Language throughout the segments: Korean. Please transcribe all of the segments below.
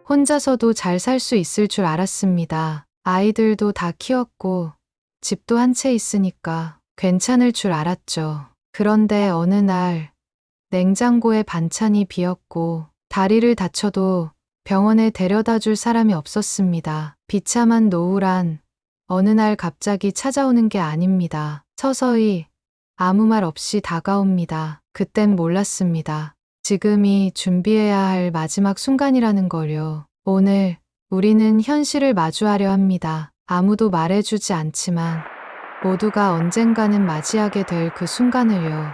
혼자서도 잘 살 수 있을 줄 알았습니다. 아이들도 다 키웠고 집도 한 채 있으니까 괜찮을 줄 알았죠. 그런데 어느 날 냉장고에 반찬이 비었고 다리를 다쳐도 병원에 데려다 줄 사람이 없었습니다. 비참한 노후란 어느 날 갑자기 찾아오는 게 아닙니다. 서서히 아무 말 없이 다가옵니다. 그땐 몰랐습니다. 지금이 준비해야 할 마지막 순간이라는 걸요. 오늘 우리는 현실을 마주하려 합니다. 아무도 말해주지 않지만 모두가 언젠가는 맞이하게 될 그 순간을요.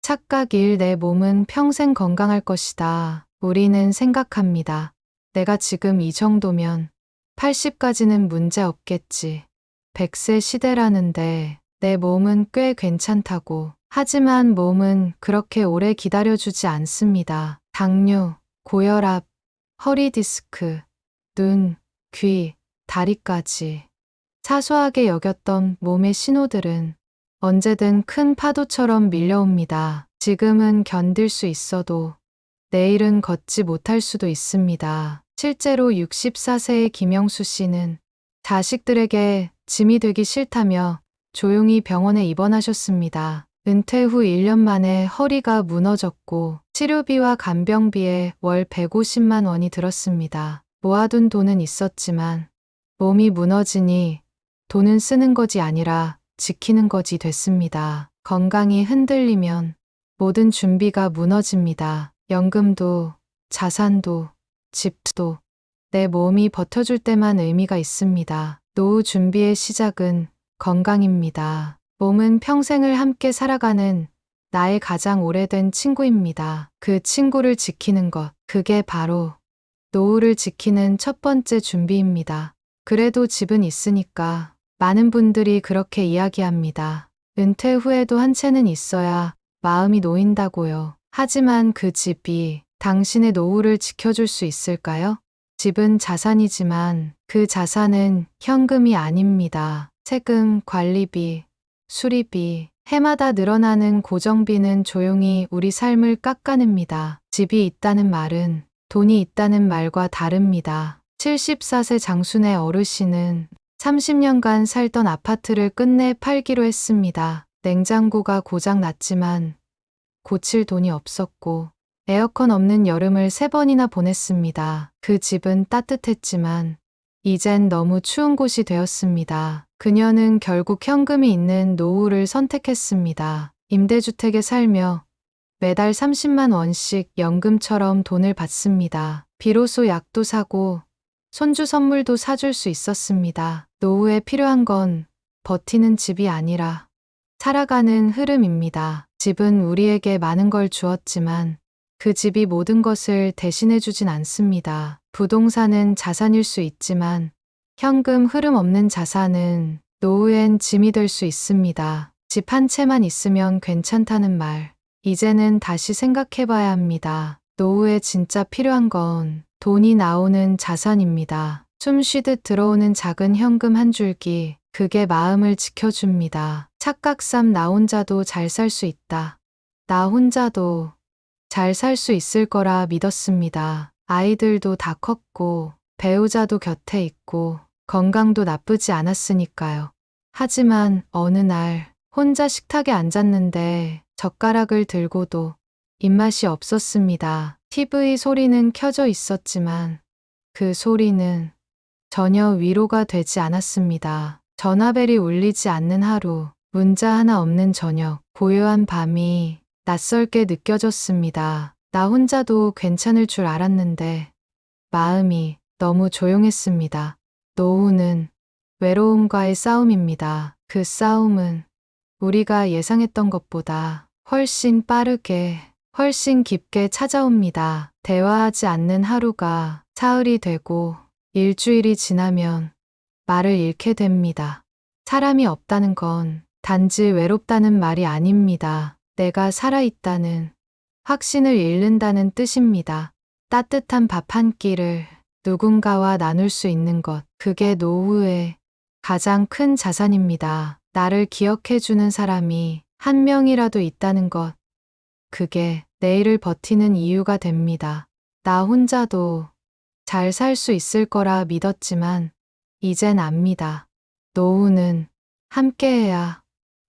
착각 1. 내 몸은 평생 건강할 것이다. 우리는 생각합니다. 내가 지금 이 정도면 80까지는 문제 없겠지. 100세 시대라는데 내 몸은 꽤 괜찮다고. 하지만 몸은 그렇게 오래 기다려주지 않습니다. 당뇨, 고혈압, 허리 디스크, 눈, 귀, 다리까지. 사소하게 여겼던 몸의 신호들은 언제든 큰 파도처럼 밀려옵니다. 지금은 견딜 수 있어도 내일은 걷지 못할 수도 있습니다. 실제로 64세의 김영수 씨는 자식들에게 짐이 되기 싫다며 조용히 병원에 입원하셨습니다. 은퇴 후 1년 만에 허리가 무너졌고 치료비와 간병비에 월 150만 원이 들었습니다. 모아둔 돈은 있었지만 몸이 무너지니 돈은 쓰는 것이 아니라 지키는 것이 됐습니다. 건강이 흔들리면 모든 준비가 무너집니다. 연금도, 자산도, 집도. 내 몸이 버텨줄 때만 의미가 있습니다. 노후 준비의 시작은 건강입니다. 몸은 평생을 함께 살아가는 나의 가장 오래된 친구입니다. 그 친구를 지키는 것, 그게 바로 노후를 지키는 첫 번째 준비입니다. 그래도 집은 있으니까 많은 분들이 그렇게 이야기합니다. 은퇴 후에도 한 채는 있어야 마음이 놓인다고요. 하지만 그 집이 당신의 노후를 지켜줄 수 있을까요? 집은 자산이지만 그 자산은 현금이 아닙니다. 세금, 관리비, 수리비, 해마다 늘어나는 고정비는 조용히 우리 삶을 깎아냅니다. 집이 있다는 말은 돈이 있다는 말과 다릅니다. 74세 장순의 어르신은 30년간 살던 아파트를 끝내 팔기로 했습니다. 냉장고가 고장 났지만 고칠 돈이 없었고 에어컨 없는 여름을 3번이나 보냈습니다. 그 집은 따뜻했지만 이젠 너무 추운 곳이 되었습니다. 그녀는 결국 현금이 있는 노후를 선택했습니다. 임대주택에 살며 매달 30만 원씩 연금처럼 돈을 받습니다. 비로소 약도 사고 손주 선물도 사줄 수 있었습니다. 노후에 필요한 건 버티는 집이 아니라 살아가는 흐름입니다. 집은 우리에게 많은 걸 주었지만 그 집이 모든 것을 대신해주진 않습니다. 부동산은 자산일 수 있지만 현금 흐름 없는 자산은 노후엔 짐이 될 수 있습니다. 집 한 채만 있으면 괜찮다는 말, 이제는 다시 생각해봐야 합니다. 노후에 진짜 필요한 건 돈이 나오는 자산입니다. 숨 쉬듯 들어오는 작은 현금 한 줄기, 그게 마음을 지켜줍니다. 착각 3. 나 혼자도 잘 살 수 있다. 나 혼자도 잘 살 수 있을 거라 믿었습니다. 아이들도 다 컸고 배우자도 곁에 있고 건강도 나쁘지 않았으니까요. 하지만 어느 날 혼자 식탁에 앉았는데 젓가락을 들고도 입맛이 없었습니다. TV 소리는 켜져 있었지만 그 소리는 전혀 위로가 되지 않았습니다. 전화벨이 울리지 않는 하루, 문자 하나 없는 저녁, 고요한 밤이 낯설게 느껴졌습니다. 나 혼자도 괜찮을 줄 알았는데 마음이 너무 조용했습니다. 노후는 외로움과의 싸움입니다. 그 싸움은 우리가 예상했던 것보다 훨씬 빠르게, 훨씬 깊게 찾아옵니다. 대화하지 않는 하루가 사흘이 되고 일주일이 지나면 말을 잃게 됩니다. 사람이 없다는 건 단지 외롭다는 말이 아닙니다. 내가 살아있다는 확신을 잃는다는 뜻입니다. 따뜻한 밥 한 끼를 누군가와 나눌 수 있는 것, 그게 노후의 가장 큰 자산입니다. 나를 기억해주는 사람이 한 명이라도 있다는 것, 그게 내일을 버티는 이유가 됩니다. 나 혼자도 잘 살 수 있을 거라 믿었지만 이젠 압니다. 노후는 함께해야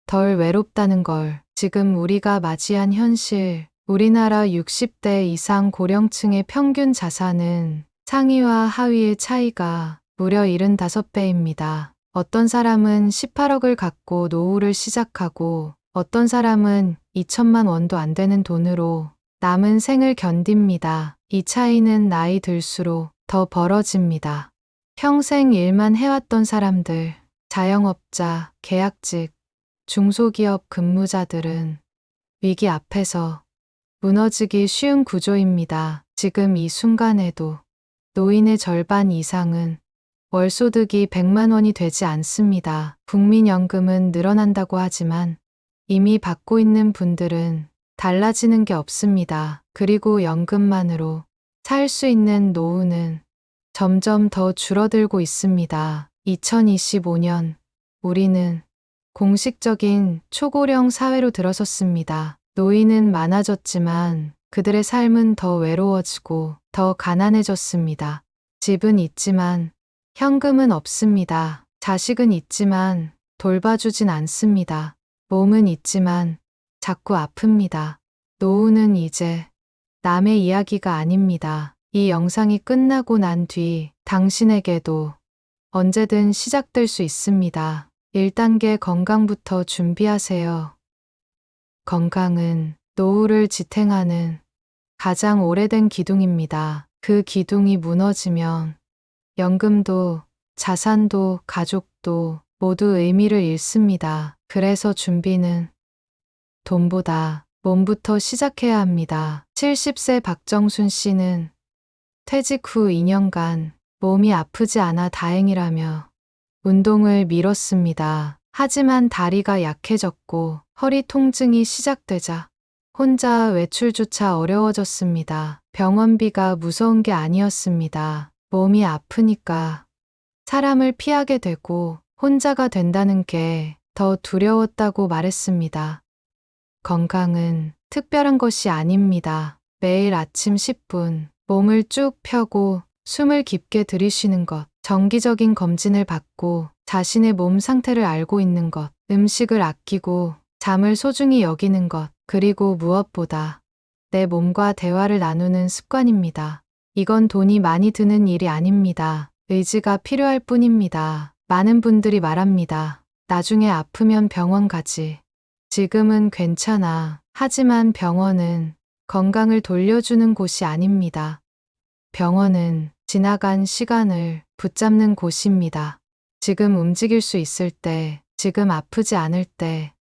덜 외롭다는 걸. 지금 우리가 맞이한 현실, 우리나라 60대 이상 고령층의 평균 자산은 상위와 하위의 차이가 무려 75배입니다. 어떤 사람은 18억을 갖고 노후를 시작하고 어떤 사람은 2천만 원도 안 되는 돈으로 남은 생을 견딥니다. 이 차이는 나이 들수록 더 벌어집니다. 평생 일만 해왔던 사람들, 자영업자, 계약직, 중소기업 근무자들은 위기 앞에서 무너지기 쉬운 구조입니다. 지금 이 순간에도 노인의 절반 이상은 월소득이 100만 원이 되지 않습니다. 국민연금은 늘어난다고 하지만 이미 받고 있는 분들은 달라지는 게 없습니다. 그리고 연금만으로 살 수 있는 노후는 점점 더 줄어들고 있습니다. 2025년 우리는 공식적인 초고령 사회로 들어섰습니다. 노인은 많아졌지만 그들의 삶은 더 외로워지고 더 가난해졌습니다. 집은 있지만 현금은 없습니다. 자식은 있지만 돌봐주진 않습니다. 몸은 있지만 자꾸 아픕니다. 노후는 이제 남의 이야기가 아닙니다. 이 영상이 끝나고 난 뒤 당신에게도 언제든 시작될 수 있습니다. 1단계 건강부터 준비하세요. 건강은 노후를 지탱하는 가장 오래된 기둥입니다. 그 기둥이 무너지면 연금도 자산도 가족도 모두 의미를 잃습니다. 그래서 준비는 돈보다 몸부터 시작해야 합니다. 70세 박정순 씨는 퇴직 후 2년간 몸이 아프지 않아 다행이라며 운동을 미뤘습니다. 하지만 다리가 약해졌고 허리 통증이 시작되자 혼자 외출조차 어려워졌습니다. 병원비가 무서운 게 아니었습니다. 몸이 아프니까 사람을 피하게 되고 혼자가 된다는 게 더 두려웠다고 말했습니다. 건강은 특별한 것이 아닙니다. 매일 아침 10분 몸을 쭉 펴고 숨을 깊게 들이쉬는 것, 정기적인 검진을 받고 자신의 몸 상태를 알고 있는 것, 음식을 아끼고 잠을 소중히 여기는 것, 그리고 무엇보다 내 몸과 대화를 나누는 습관입니다. 이건 돈이 많이 드는 일이 아닙니다. 의지가 필요할 뿐입니다. 많은 분들이 말합니다. 나중에 아프면 병원 가지. 지금은 괜찮아. 하지만 병원은 건강을 돌려주는 곳이 아닙니다. 병원은 지나간 시간을 붙잡는 곳입니다. 지금 움직일 수 있을 때, 지금 아프지 않을 때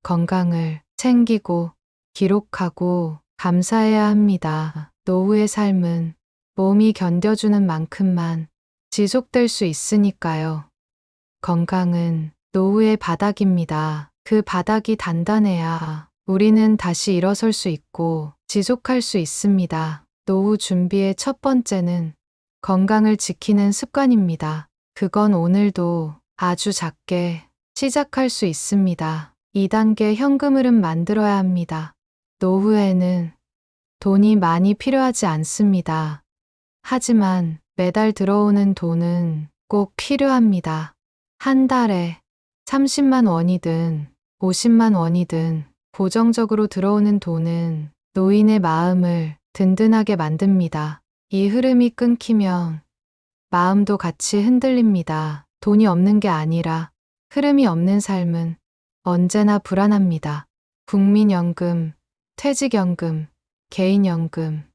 건강을 챙기고 기록하고 감사해야 합니다. 노후의 삶은 몸이 견뎌주는 만큼만 지속될 수 있으니까요. 건강은 노후의 바닥입니다. 그 바닥이 단단해야 우리는 다시 일어설 수 있고 지속할 수 있습니다. 노후 준비의 첫 번째는 건강을 지키는 습관입니다. 그건 오늘도 아주 작게 시작할 수 있습니다. 2단계 현금 흐름 만들어야 합니다. 노후에는 돈이 많이 필요하지 않습니다. 하지만 매달 들어오는 돈은 꼭 필요합니다. 한 달에 30만 원이든 50만 원이든 고정적으로 들어오는 돈은 노인의 마음을 든든하게 만듭니다. 이 흐름이 끊기면 마음도 같이 흔들립니다. 돈이 없는 게 아니라 흐름이 없는 삶은 언제나 불안합니다. 국민연금, 퇴직연금, 개인연금.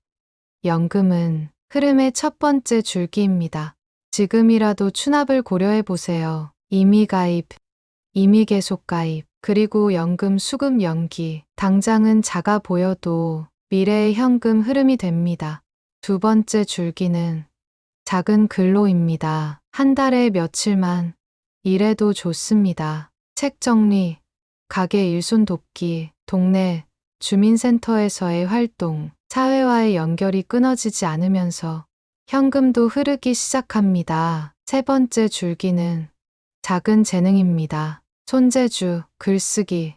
연금은 흐름의 첫 번째 줄기입니다. 지금이라도 추납을 고려해 보세요. 임의 가입, 임의 계속 가입, 그리고 연금 수급 연기. 당장은 작아 보여도 미래의 현금 흐름이 됩니다. 두 번째 줄기는 작은 근로입니다. 한 달에 며칠만 일해도 좋습니다. 책 정리, 가게 일손 돕기, 동네 주민센터에서의 활동, 사회와의 연결이 끊어지지 않으면서 현금도 흐르기 시작합니다. 세 번째 줄기는 작은 재능입니다. 손재주, 글쓰기,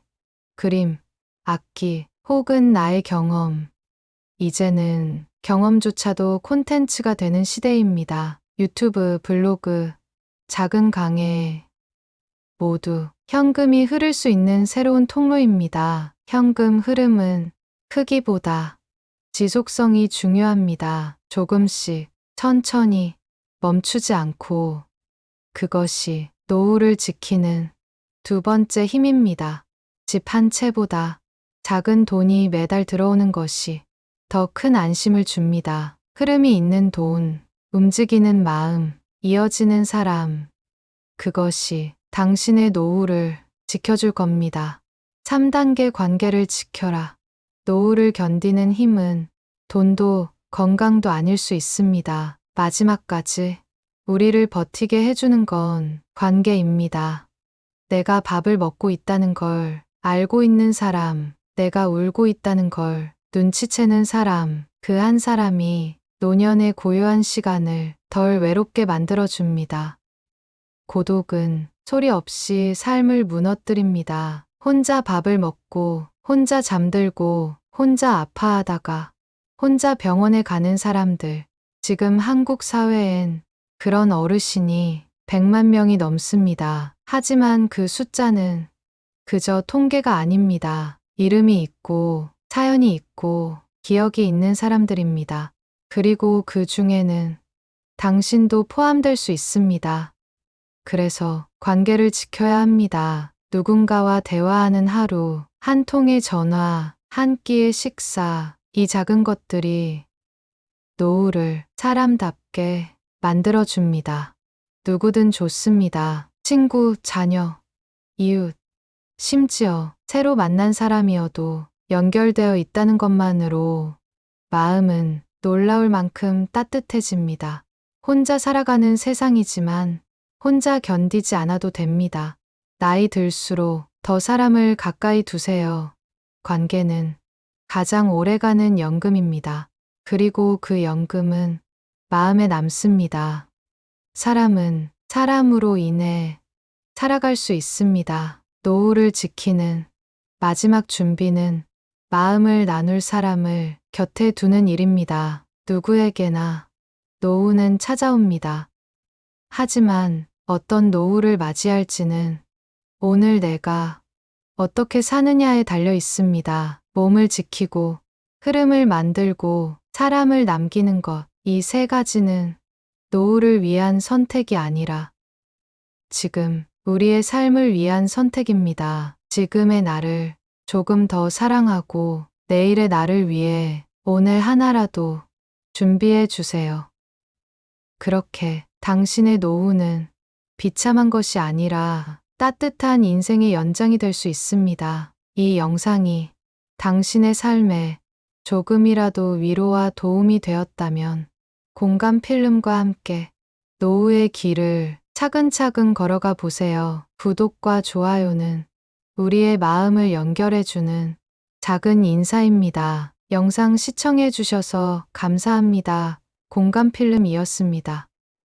그림, 악기, 혹은 나의 경험. 이제는 경험조차도 콘텐츠가 되는 시대입니다. 유튜브, 블로그, 작은 강의, 모두 현금이 흐를 수 있는 새로운 통로입니다. 현금 흐름은 크기보다 지속성이 중요합니다. 조금씩, 천천히, 멈추지 않고, 그것이 노후를 지키는 두 번째 힘입니다. 집 한 채보다 작은 돈이 매달 들어오는 것이 더 큰 안심을 줍니다. 흐름이 있는 돈, 움직이는 마음, 이어지는 사람. 그것이 당신의 노후를 지켜줄 겁니다. 3단계 관계를 지켜라. 노후를 견디는 힘은 돈도 건강도 아닐 수 있습니다. 마지막까지 우리를 버티게 해주는 건 관계입니다. 내가 밥을 먹고 있다는 걸 알고 있는 사람, 내가 울고 있다는 걸 눈치채는 사람, 그 한 사람이 노년의 고요한 시간을 덜 외롭게 만들어줍니다. 고독은 소리 없이 삶을 무너뜨립니다. 혼자 밥을 먹고, 혼자 잠들고, 혼자 아파하다가, 혼자 병원에 가는 사람들. 지금 한국 사회엔 그런 어르신이 100만 명이 넘습니다. 하지만 그 숫자는 그저 통계가 아닙니다. 이름이 있고, 사연이 있고, 기억이 있는 사람들입니다. 그리고 그 중에는 당신도 포함될 수 있습니다. 그래서 관계를 지켜야 합니다. 누군가와 대화하는 하루, 한 통의 전화, 한 끼의 식사, 이 작은 것들이 노후를 사람답게 만들어줍니다. 누구든 좋습니다. 친구, 자녀, 이웃, 심지어 새로 만난 사람이어도 연결되어 있다는 것만으로 마음은 놀라울 만큼 따뜻해집니다. 혼자 살아가는 세상이지만 혼자 견디지 않아도 됩니다. 나이 들수록 더 사람을 가까이 두세요. 관계는 가장 오래가는 연금입니다. 그리고 그 연금은 마음에 남습니다. 사람은 사람으로 인해 살아갈 수 있습니다. 노후를 지키는 마지막 준비는 마음을 나눌 사람을 곁에 두는 일입니다. 누구에게나 노후는 찾아옵니다. 하지만 어떤 노후를 맞이할지는 오늘 내가 어떻게 사느냐에 달려 있습니다. 몸을 지키고, 흐름을 만들고, 사람을 남기는 것. 이 세 가지는 노후를 위한 선택이 아니라 지금 우리의 삶을 위한 선택입니다. 지금의 나를 조금 더 사랑하고 내일의 나를 위해 오늘 하나라도 준비해 주세요. 그렇게 당신의 노후는 비참한 것이 아니라 따뜻한 인생의 연장이 될 수 있습니다. 이 영상이 당신의 삶에 조금이라도 위로와 도움이 되었다면 공감 필름과 함께 노후의 길을 차근차근 걸어가 보세요. 구독과 좋아요는 우리의 마음을 연결해주는 작은 인사입니다. 영상 시청해 주셔서 감사합니다. 공감 필름이었습니다.